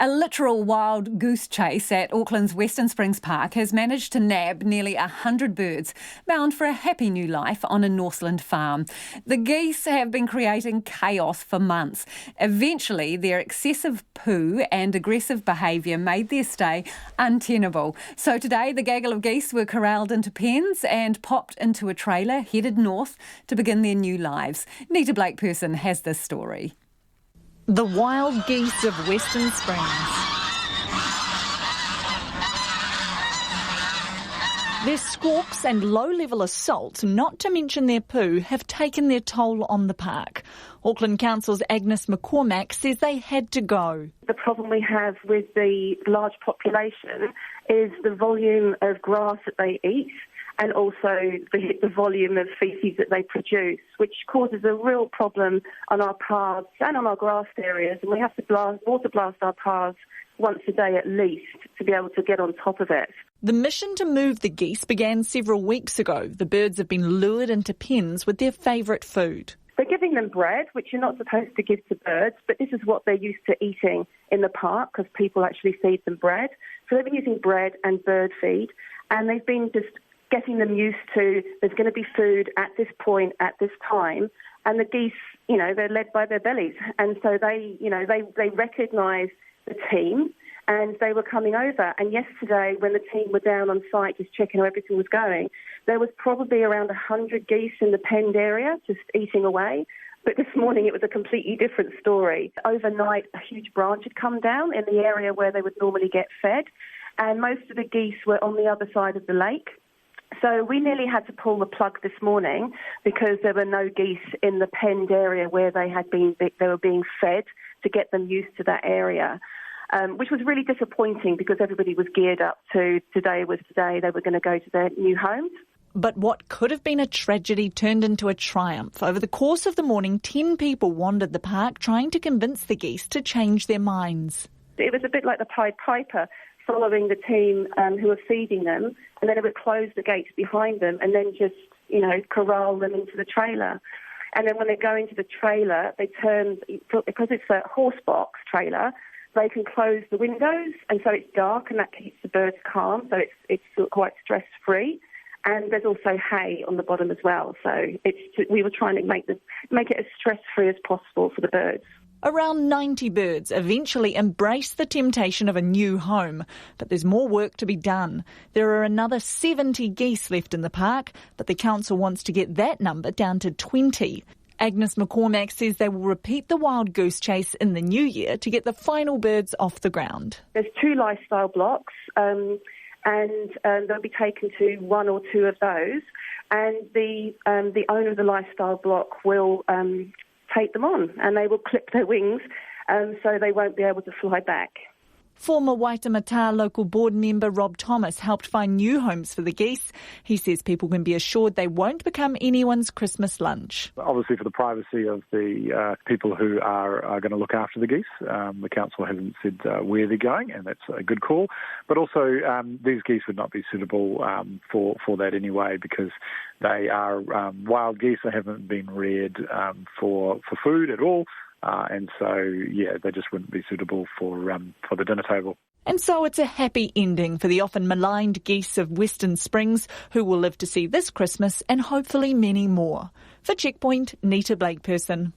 A literal wild goose chase at Auckland's Western Springs Park has managed to nab nearly 100 birds bound for a happy new life on a Northland farm. The geese have been creating chaos for months. Eventually, their excessive poo and aggressive behaviour made their stay untenable. So today, the gaggle of geese were corralled into pens and popped into a trailer headed north to begin their new lives. Nita Blake-Persen has this story. The wild geese of Western Springs. Their squawks and low-level assault, not to mention their poo, have taken their toll on the park. Auckland Council's Agnes McCormack says they had to go. The problem we have with the large population is the volume of grass that they eat, and also the volume of feces that they produce, which causes a real problem on our paths and on our grassed areas. And we have to water blast our paths once a day at least to be able to get on top of it. The mission to move the geese began several weeks ago. The birds have been lured into pens with their favourite food. They're giving them bread, which you're not supposed to give to birds, but this is what they're used to eating in the park because people actually feed them bread. So they've been using bread and bird feed, and they've been just getting them used to there's going to be food at this point, at this time. And the geese, they're led by their bellies. And so they recognise the team and they were coming over. And yesterday when the team were down on site just checking how everything was going, there was probably around 100 geese in the penned area just eating away. But this morning it was a completely different story. Overnight, a huge branch had come down in the area where they would normally get fed. And most of the geese were on the other side of the lake. So we nearly had to pull the plug this morning because there were no geese in the penned area where they were being fed to get them used to that area, which was really disappointing because everybody was geared up to today was the day they were going to go to their new homes. But what could have been a tragedy turned into a triumph. Over the course of the morning, 10 people wandered the park trying to convince the geese to change their minds. It was a bit like the Pied Piper, following the team who were feeding them, and then it would close the gates behind them and then just, corral them into the trailer. And then when they go into the trailer, they turn, because it's a horse box trailer, they can close the windows, and so it's dark, and that keeps the birds calm, so it's quite stress-free. And there's also hay on the bottom as well, so we were trying to make it as stress-free as possible for the birds. Around 90 birds eventually embrace the temptation of a new home, but there's more work to be done. There are another 70 geese left in the park, but the council wants to get that number down to 20. Agnes McCormack says they will repeat the wild goose chase in the new year to get the final birds off the ground. There's 2 lifestyle blocks, and they'll be taken to 1 or 2 of those, and the owner of the lifestyle block will take them on, and they will clip their wings so they won't be able to fly back. Former Waitemata local board member Rob Thomas helped find new homes for the geese. He says people can be assured they won't become anyone's Christmas lunch. Obviously for the privacy of the people who are going to look after the geese, the council hasn't said where they're going, and that's a good call. But also these geese would not be suitable for that anyway, because they are wild geese. They haven't been reared for food at all. And so, they just wouldn't be suitable for the dinner table. And so it's a happy ending for the often maligned geese of Western Springs, who will live to see this Christmas and hopefully many more. For Checkpoint, Nita Blake-Persen.